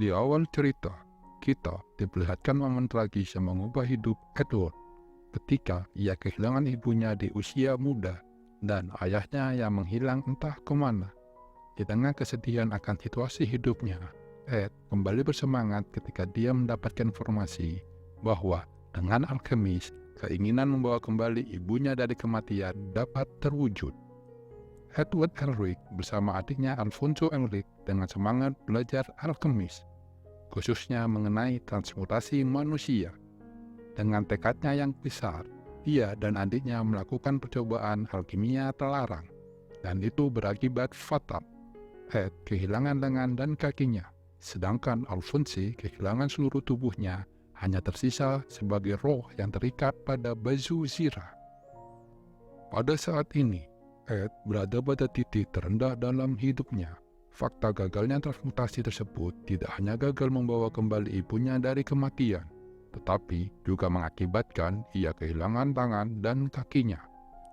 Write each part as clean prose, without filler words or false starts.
Di awal cerita, kita diperlihatkan momen tragis yang mengubah hidup Edward ketika ia kehilangan ibunya di usia muda dan ayahnya yang menghilang entah kemana. Di tengah kesedihan akan situasi hidupnya, Ed kembali bersemangat ketika dia mendapatkan informasi bahwa dengan alkemis, keinginan membawa kembali ibunya dari kematian dapat terwujud. Edward Elric bersama adiknya Alfonso Elric dengan semangat belajar alkemis, khususnya mengenai transmutasi manusia. Dengan tekadnya yang besar, dia dan adiknya melakukan percobaan alkimia terlarang, dan itu berakibat fatal. Ed kehilangan lengan dan kakinya, sedangkan Alfonso kehilangan seluruh tubuhnya, hanya tersisa sebagai roh yang terikat pada baju zirah. Pada saat ini, Ed berada pada titik terendah dalam hidupnya. Fakta gagalnya transmutasi tersebut tidak hanya gagal membawa kembali ibunya dari kematian, tetapi juga mengakibatkan ia kehilangan tangan dan kakinya.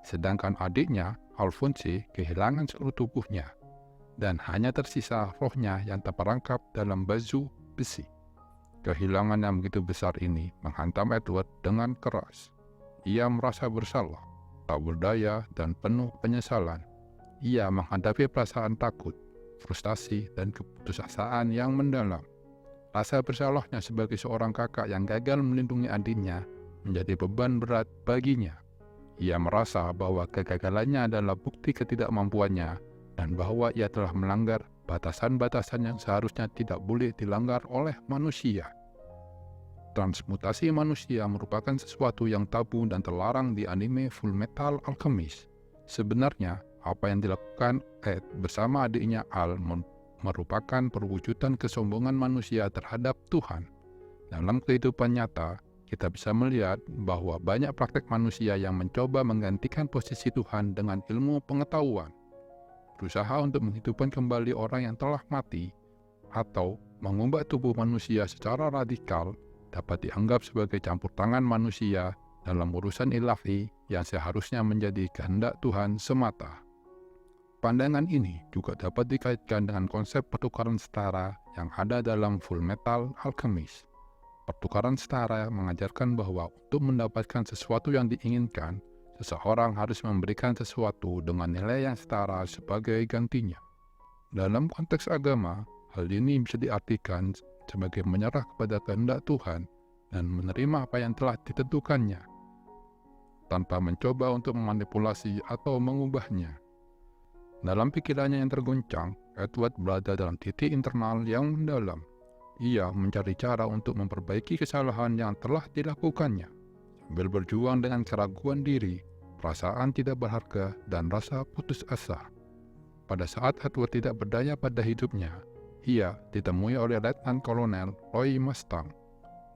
Sedangkan adiknya, Alfonso, kehilangan seluruh tubuhnya, dan hanya tersisa rohnya yang terperangkap dalam baju besi. Kehilangan yang begitu besar ini menghantam Edward dengan keras. Ia merasa bersalah, tak berdaya, dan penuh penyesalan. Ia menghadapi perasaan takut, frustasi, dan keputusasaan yang mendalam. Rasa bersalahnya sebagai seorang kakak yang gagal melindungi adiknya menjadi beban berat baginya. Ia merasa bahwa kegagalannya adalah bukti ketidakmampuannya dan bahwa ia telah melanggar batasan-batasan yang seharusnya tidak boleh dilanggar oleh manusia. Transmutasi manusia merupakan sesuatu yang tabu dan terlarang di anime Fullmetal Alchemist. Sebenarnya, apa yang dilakukan Ed bersama adiknya Al merupakan perwujudan kesombongan manusia terhadap Tuhan. Dalam kehidupan nyata, kita bisa melihat bahwa banyak praktek manusia yang mencoba menggantikan posisi Tuhan dengan ilmu pengetahuan, berusaha untuk menghidupkan kembali orang yang telah mati, atau mengubah tubuh manusia secara radikal dapat dianggap sebagai campur tangan manusia dalam urusan ilahi yang seharusnya menjadi kehendak Tuhan semata. Pandangan ini juga dapat dikaitkan dengan konsep pertukaran setara yang ada dalam Fullmetal Alchemist. Pertukaran setara mengajarkan bahwa untuk mendapatkan sesuatu yang diinginkan, seseorang harus memberikan sesuatu dengan nilai yang setara sebagai gantinya. Dalam konteks agama, hal ini bisa diartikan sebagai menyerah kepada kehendak Tuhan dan menerima apa yang telah ditentukannya, tanpa mencoba untuk memanipulasi atau mengubahnya. Dalam pikirannya yang terguncang, Edward berada dalam titik internal yang mendalam. Ia mencari cara untuk memperbaiki kesalahan yang telah dilakukannya, sambil berjuang dengan keraguan diri, perasaan tidak berharga, dan rasa putus asa. Pada saat Edward tidak berdaya pada hidupnya, ia ditemui oleh Letnan Kolonel Roy Mustang.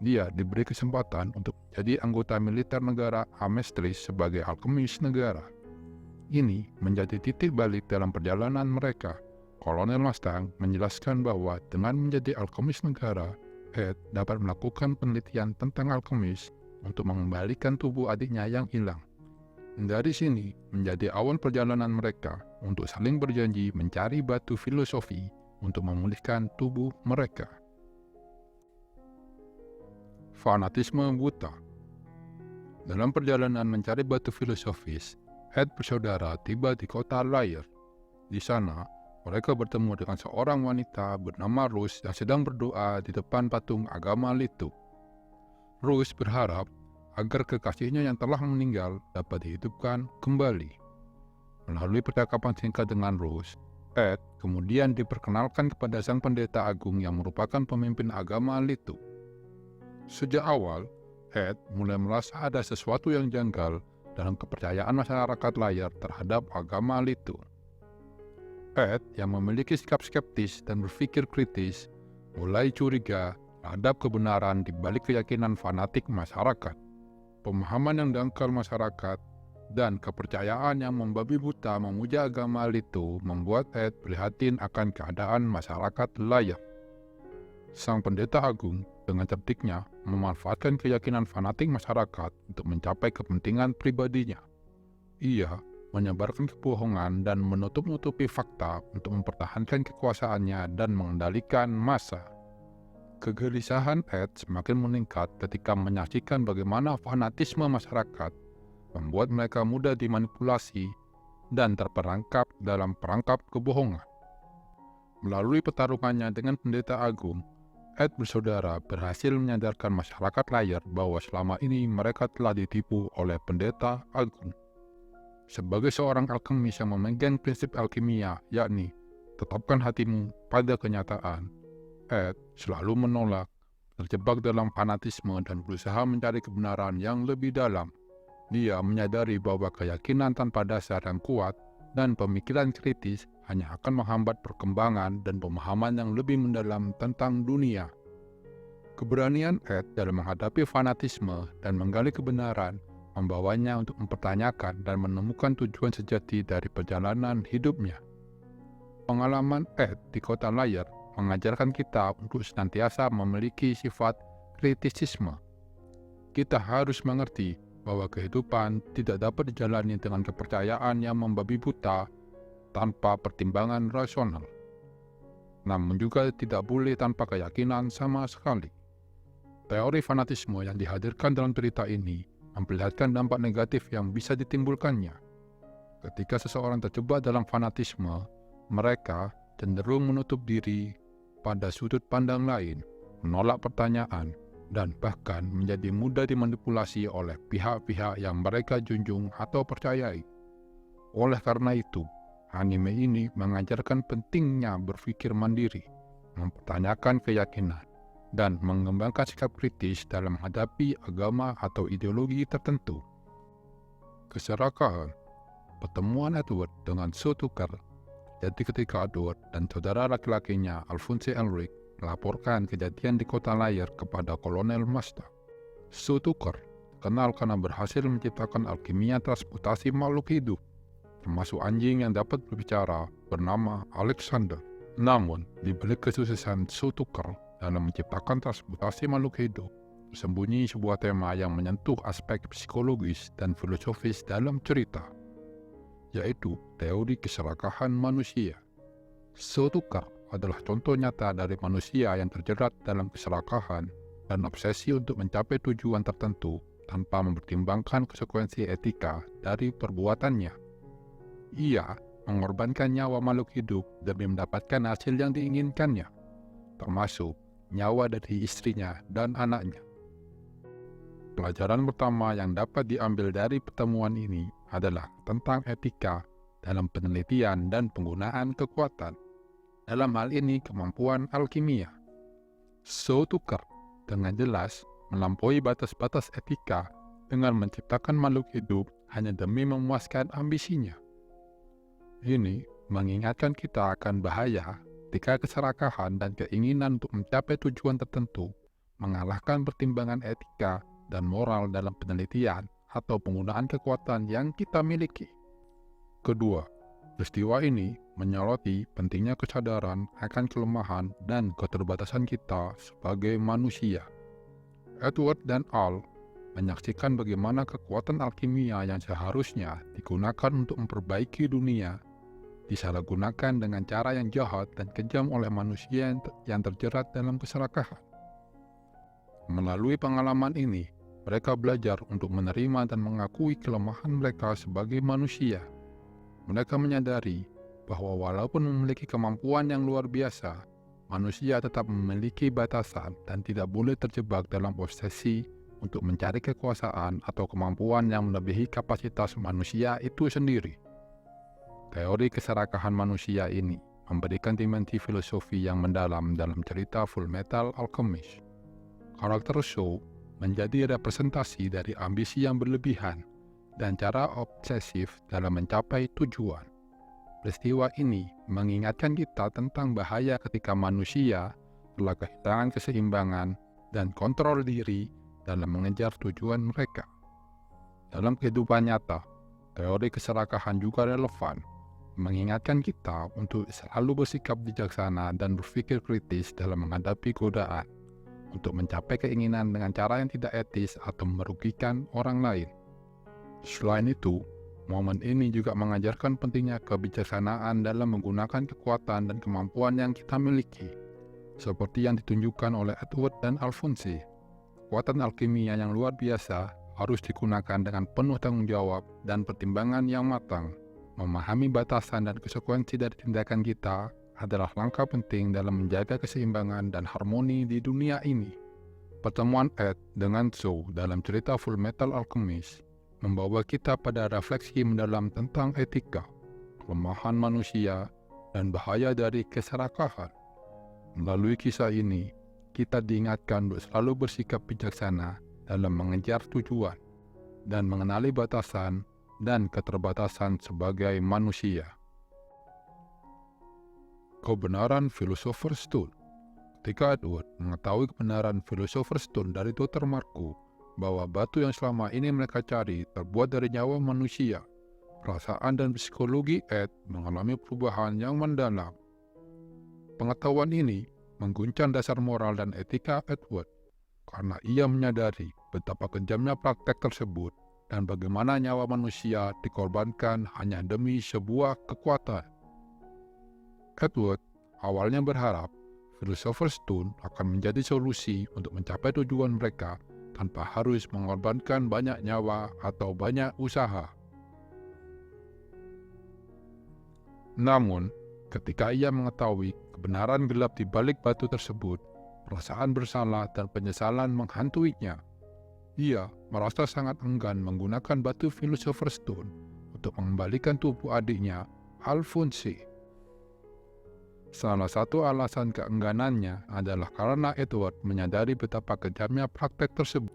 Dia diberi kesempatan untuk menjadi anggota militer negara Amestris sebagai alkemis negara. Ini menjadi titik balik dalam perjalanan mereka. Kolonel Mustang menjelaskan bahwa dengan menjadi alkemis negara, Ed dapat melakukan penelitian tentang alkemis untuk mengembalikan tubuh adiknya yang hilang. Dari sini menjadi awal perjalanan mereka untuk saling berjanji mencari batu filosofi untuk memulihkan tubuh mereka. Fanatisme buta. Dalam perjalanan mencari batu filosofis, Ed bersaudara tiba di kota Lair. Di sana, mereka bertemu dengan seorang wanita bernama Rose yang sedang berdoa di depan patung agama Litu. Rose berharap agar kekasihnya yang telah meninggal dapat dihidupkan kembali. Melalui percakapan singkat dengan Rose, Ed kemudian diperkenalkan kepada sang pendeta agung yang merupakan pemimpin agama Litu. Sejak awal, Ed mulai merasa ada sesuatu yang janggal dalam kepercayaan masyarakat Layar terhadap agama Litu. Ed yang memiliki sikap skeptis dan berpikir kritis, mulai curiga terhadap kebenaran di balik keyakinan fanatik masyarakat. Pemahaman yang dangkal masyarakat dan kepercayaan yang membabi buta memuja agama Litu membuat Ed prihatin akan keadaan masyarakat Layar. Sang pendeta agung dengan cerdiknya memanfaatkan keyakinan fanatik masyarakat untuk mencapai kepentingan pribadinya. Ia menyebarkan kebohongan dan menutup-nutupi fakta untuk mempertahankan kekuasaannya dan mengendalikan massa. Kegelisahan Ed semakin meningkat ketika menyaksikan bagaimana fanatisme masyarakat membuat mereka mudah dimanipulasi dan terperangkap dalam perangkap kebohongan. Melalui pertarungannya dengan pendeta agung, Ed bersaudara berhasil menyadarkan masyarakat layar bahwa selama ini mereka telah ditipu oleh pendeta agung. Sebagai seorang alkemis yang memegang prinsip alkimia, yakni tetapkan hatimu pada kenyataan, Ed selalu menolak, terjebak dalam fanatisme dan berusaha mencari kebenaran yang lebih dalam. Dia menyadari bahwa keyakinan tanpa dasar yang kuat dan pemikiran kritis hanya akan menghambat perkembangan dan pemahaman yang lebih mendalam tentang dunia. Keberanian Ed dalam menghadapi fanatisme dan menggali kebenaran membawanya untuk mempertanyakan dan menemukan tujuan sejati dari perjalanan hidupnya. Pengalaman Ed di kota layar mengajarkan kita untuk senantiasa memiliki sifat kritisisme. Kita harus mengerti bahwa kehidupan tidak dapat dijalani dengan kepercayaan yang membabi buta tanpa pertimbangan rasional. Namun juga tidak boleh tanpa keyakinan sama sekali. Teori fanatisme yang dihadirkan dalam cerita ini memperlihatkan dampak negatif yang bisa ditimbulkannya. Ketika seseorang terjebak dalam fanatisme, mereka cenderung menutup diri pada sudut pandang lain, menolak pertanyaan, dan bahkan menjadi mudah dimanipulasi oleh pihak-pihak yang mereka junjung atau percayai. Oleh karena itu, anime ini mengajarkan pentingnya berpikir mandiri, mempertanyakan keyakinan, dan mengembangkan sikap kritis dalam menghadapi agama atau ideologi tertentu. Keserakahan. Pertemuan Edward dengan Sue Tucker jadi ketika Edward dan saudara laki-lakinya Alphonse Elric melaporkan kejadian di kota layar kepada Kolonel Mazda. Sue Tucker terkenal karena berhasil menciptakan alkimia transportasi makhluk hidup, termasuk anjing yang dapat berbicara bernama Alexander. Namun, di balik kesuksesan Sue Tucker dalam menciptakan transportasi makhluk hidup, tersembunyi sebuah tema yang menyentuh aspek psikologis dan filosofis dalam cerita, yaitu teori keserakahan manusia. Sue Tucker adalah contoh nyata dari manusia yang terjerat dalam keserakahan dan obsesi untuk mencapai tujuan tertentu tanpa mempertimbangkan konsekuensi etika dari perbuatannya. Ia mengorbankan nyawa makhluk hidup demi mendapatkan hasil yang diinginkannya, termasuk nyawa dari istrinya dan anaknya. Pelajaran pertama yang dapat diambil dari pertemuan ini adalah tentang etika dalam penelitian dan penggunaan kekuatan. Dalam hal ini kemampuan alkimia. Sue Tucker dengan jelas melampaui batas-batas etika dengan menciptakan makhluk hidup hanya demi memuaskan ambisinya. Ini mengingatkan kita akan bahaya ketika keserakahan dan keinginan untuk mencapai tujuan tertentu mengalahkan pertimbangan etika dan moral dalam penelitian atau penggunaan kekuatan yang kita miliki. Kedua, peristiwa ini menyoroti pentingnya kesadaran akan kelemahan dan keterbatasan kita sebagai manusia. Edward dan Al menyaksikan bagaimana kekuatan alkimia yang seharusnya digunakan untuk memperbaiki dunia disalahgunakan dengan cara yang jahat dan kejam oleh manusia yang terjerat dalam keserakahan. Melalui pengalaman ini, mereka belajar untuk menerima dan mengakui kelemahan mereka sebagai manusia. Mereka menyadari bahwa walaupun memiliki kemampuan yang luar biasa, manusia tetap memiliki batasan dan tidak boleh terjebak dalam obsesi untuk mencari kekuasaan atau kemampuan yang melebihi kapasitas manusia itu sendiri. Teori keserakahan manusia ini memberikan dimensi filosofi yang mendalam dalam cerita Fullmetal Alchemist. Karakter Sue menjadi representasi dari ambisi yang berlebihan dan cara obsesif dalam mencapai tujuan. Peristiwa ini mengingatkan kita tentang bahaya ketika manusia telah kehilangan keseimbangan dan kontrol diri dalam mengejar tujuan mereka. Dalam kehidupan nyata, teori keserakahan juga relevan, mengingatkan kita untuk selalu bersikap bijaksana dan berpikir kritis dalam menghadapi godaan untuk mencapai keinginan dengan cara yang tidak etis atau merugikan orang lain. Selain itu, momen ini juga mengajarkan pentingnya kebijaksanaan dalam menggunakan kekuatan dan kemampuan yang kita miliki. seperti yang ditunjukkan oleh Edward dan Alphonse. Kekuatan alkimia yang luar biasa harus digunakan dengan penuh tanggung jawab dan pertimbangan yang matang. Memahami batasan dan konsekuensi dari tindakan kita adalah langkah penting dalam menjaga keseimbangan dan harmoni di dunia ini. Pertemuan Ed dengan Zoe dalam cerita Full Metal Alchemist membawa kita pada refleksi mendalam tentang etika, kelemahan manusia, dan bahaya dari keserakahan. Melalui kisah ini, kita diingatkan untuk selalu bersikap bijaksana dalam mengejar tujuan dan mengenali batasan dan keterbatasan sebagai manusia. Kebenaran Philosopher's Stone. Ketika Edward mengetahui kebenaran Philosopher's Stone dari Dr. Marco, bahwa batu yang selama ini mereka cari terbuat dari nyawa manusia, perasaan dan psikologi Ed mengalami perubahan yang mendalam. Pengetahuan ini mengguncang dasar moral dan etika Edward, karena ia menyadari betapa kejamnya praktek tersebut dan bagaimana nyawa manusia dikorbankan hanya demi sebuah kekuatan. Edward awalnya berharap Philosopher's Stone akan menjadi solusi untuk mencapai tujuan mereka tanpa harus mengorbankan banyak nyawa atau banyak usaha. Namun, ketika ia mengetahui kebenaran gelap di balik batu tersebut, perasaan bersalah dan penyesalan menghantuinya. Ia merasa sangat enggan menggunakan batu Philosopher's Stone untuk mengembalikan tubuh adiknya, Alphonse. Salah satu alasan keengganannya adalah karena Edward menyadari betapa kejamnya praktek tersebut.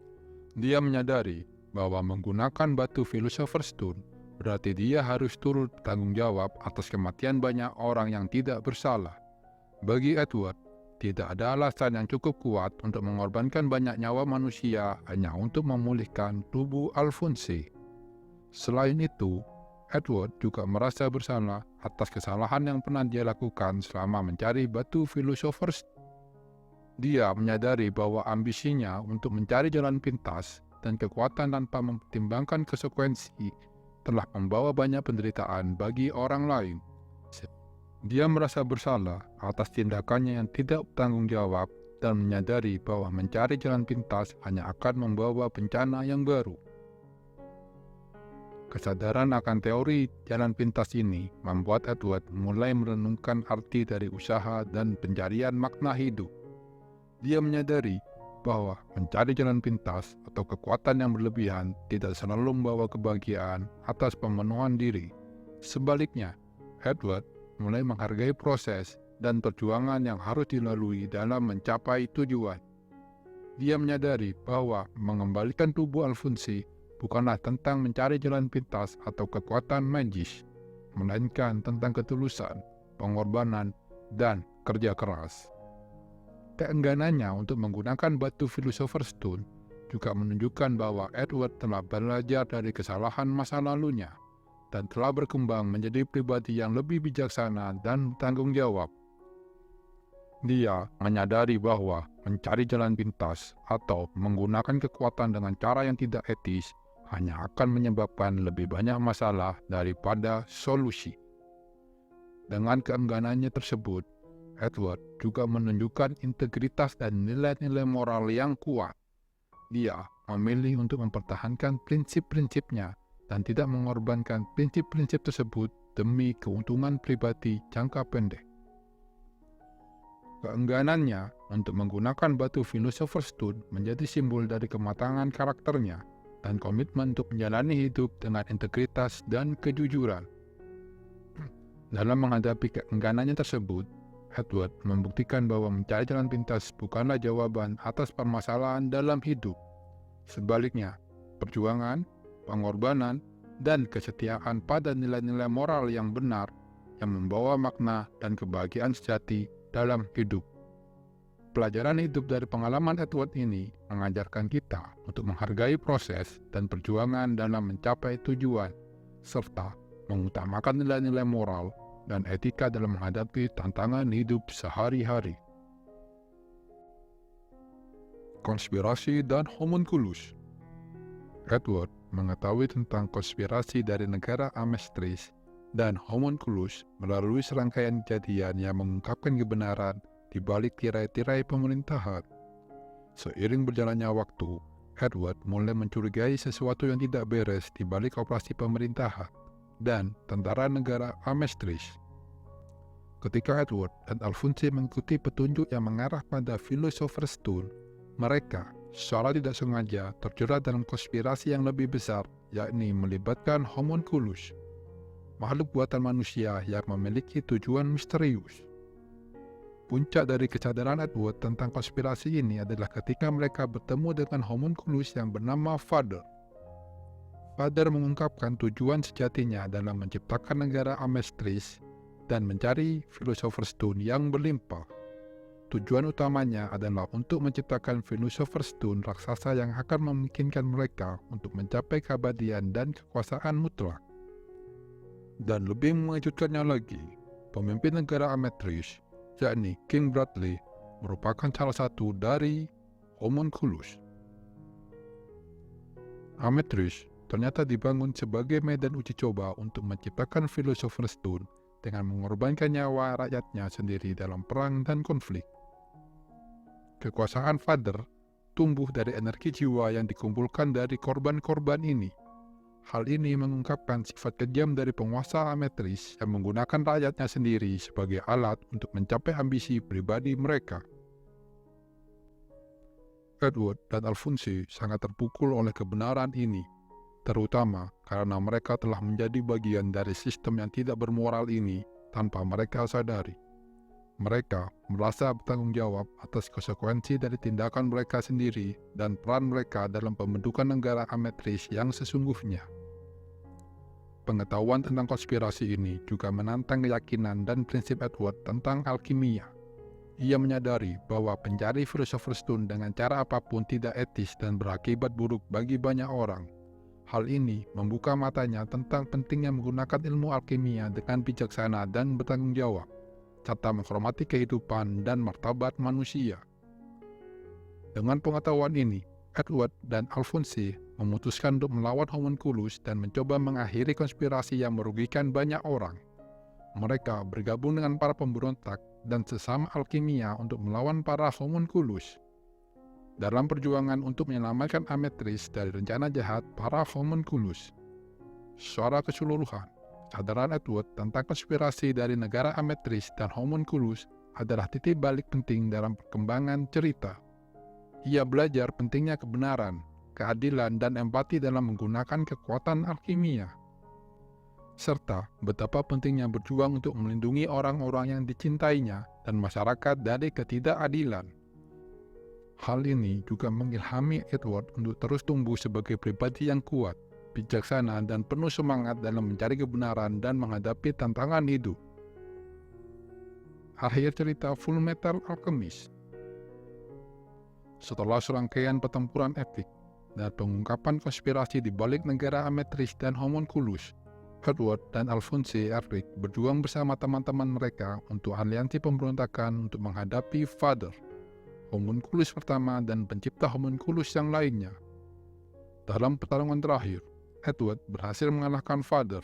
Dia menyadari bahwa menggunakan batu Philosopher's Stone berarti dia harus turut bertanggung jawab atas kematian banyak orang yang tidak bersalah. Bagi Edward, tidak ada alasan yang cukup kuat untuk mengorbankan banyak nyawa manusia hanya untuk memulihkan tubuh Alphonse. Selain itu, Edward juga merasa bersalah atas kesalahan yang pernah dia lakukan selama mencari batu Philosopher's Stone. Dia menyadari bahwa ambisinya untuk mencari jalan pintas dan kekuatan tanpa mempertimbangkan konsekuensi telah membawa banyak penderitaan bagi orang lain. Dia merasa bersalah atas tindakannya yang tidak bertanggung jawab dan menyadari bahwa mencari jalan pintas hanya akan membawa bencana yang baru. Kesadaran akan teori jalan pintas ini membuat Edward mulai merenungkan arti dari usaha dan pencarian makna hidup. Dia menyadari bahwa mencari jalan pintas atau kekuatan yang berlebihan tidak selalu membawa kebahagiaan atas pemenuhan diri. Sebaliknya, Edward mulai menghargai proses dan perjuangan yang harus dilalui dalam mencapai tujuan. Dia menyadari bahwa mengembalikan tubuh Alphonse bukanlah tentang mencari jalan pintas atau kekuatan magis, melainkan tentang ketulusan, pengorbanan, dan kerja keras. Keengganannya untuk menggunakan batu Philosopher's Stone juga menunjukkan bahwa Edward telah belajar dari kesalahan masa lalunya dan telah berkembang menjadi pribadi yang lebih bijaksana dan bertanggung jawab. Dia menyadari bahwa mencari jalan pintas atau menggunakan kekuatan dengan cara yang tidak etis hanya akan menyebabkan lebih banyak masalah daripada solusi. Dengan keengganannya tersebut, Edward juga menunjukkan integritas dan nilai-nilai moral yang kuat. Dia memilih untuk mempertahankan prinsip-prinsipnya dan tidak mengorbankan prinsip-prinsip tersebut demi keuntungan pribadi jangka pendek. Keengganannya untuk menggunakan batu Philosopher's Stone menjadi simbol dari kematangan karakternya dan komitmen untuk menjalani hidup dengan integritas dan kejujuran. Dalam menghadapi keengganannya tersebut, Edward membuktikan bahwa mencari jalan pintas bukanlah jawaban atas permasalahan dalam hidup. Sebaliknya, perjuangan, pengorbanan, dan kesetiaan pada nilai-nilai moral yang benar yang membawa makna dan kebahagiaan sejati dalam hidup. Pelajaran hidup dari pengalaman Edward ini mengajarkan kita untuk menghargai proses dan perjuangan dalam mencapai tujuan, serta mengutamakan nilai-nilai moral dan etika dalam menghadapi tantangan hidup sehari-hari. Konspirasi dan homunculus. Edward mengetahui tentang konspirasi dari negara Amestris dan homunculus melalui serangkaian kejadian yang mengungkapkan kebenaran di balik tirai-tirai pemerintahan. Seiring berjalannya waktu, Edward mulai mencurigai sesuatu yang tidak beres di balik operasi pemerintahan dan tentara negara Amestris. Ketika Edward dan Alphonse mengikuti petunjuk yang mengarah pada Philosopher's Stone, mereka secara tidak sengaja terjerat dalam konspirasi yang lebih besar, yakni melibatkan homunculus, makhluk buatan manusia yang memiliki tujuan misterius. Puncak dari kesadaran Edward tentang konspirasi ini adalah ketika mereka bertemu dengan homunculus yang bernama Father. Father mengungkapkan tujuan sejatinya dalam menciptakan negara Amestris dan mencari Philosopher's Stone yang berlimpah. Tujuan utamanya adalah untuk menciptakan Philosopher's Stone raksasa yang akan memungkinkan mereka untuk mencapai keabadian dan kekuasaan mutlak. Dan lebih mengejutkannya lagi, pemimpin negara Amestris, yakni King Bradley, merupakan salah satu dari homunculus. Amestris ternyata dibangun sebagai medan uji coba untuk menciptakan Philosopher's Stone dengan mengorbankan nyawa rakyatnya sendiri dalam perang dan konflik. Kekuasaan Father tumbuh dari energi jiwa yang dikumpulkan dari korban-korban ini. Hal ini mengungkapkan sifat kejam dari penguasa Amestris yang menggunakan rakyatnya sendiri sebagai alat untuk mencapai ambisi pribadi mereka. Edward dan Alphonse sangat terpukul oleh kebenaran ini, terutama karena mereka telah menjadi bagian dari sistem yang tidak bermoral ini tanpa mereka sadari. Mereka merasa bertanggung jawab atas konsekuensi dari tindakan mereka sendiri dan peran mereka dalam pembentukan negara Amestris yang sesungguhnya. Pengetahuan tentang konspirasi ini juga menantang keyakinan dan prinsip Edward tentang alkimia. Ia menyadari bahwa pencari Philosopher's Stone dengan cara apapun tidak etis dan berakibat buruk bagi banyak orang. Hal ini membuka matanya tentang pentingnya menggunakan ilmu alkimia dengan bijaksana dan bertanggung jawab, serta menghormati kehidupan dan martabat manusia. Dengan pengetahuan ini, Edward dan Alphonse memutuskan untuk melawan homunculus dan mencoba mengakhiri konspirasi yang merugikan banyak orang. Mereka bergabung dengan para pemberontak dan sesama alkimia untuk melawan para homunculus. Dalam perjuangan untuk menyelamatkan Amestris dari rencana jahat para homunculus. Secara keseluruhan, kesadaran Edward tentang konspirasi dari negara Amestris dan homunculus adalah titik balik penting dalam perkembangan cerita. Ia belajar pentingnya kebenaran, keadilan, dan empati dalam menggunakan kekuatan alkimia, serta betapa pentingnya berjuang untuk melindungi orang-orang yang dicintainya dan masyarakat dari ketidakadilan. Hal ini juga mengilhami Edward untuk terus tumbuh sebagai pribadi yang kuat, bijaksana, dan penuh semangat dalam mencari kebenaran dan menghadapi tantangan hidup. Akhir cerita Fullmetal Alchemist. Setelah serangkaian pertempuran epik dan pengungkapan konspirasi di balik negara Amestris dan homunculus, Edward dan Alphonse Eric berjuang bersama teman-teman mereka untuk aliansi pemberontakan untuk menghadapi Father, homunculus pertama dan pencipta homunculus yang lainnya. Dalam pertarungan terakhir, Edward berhasil mengalahkan Father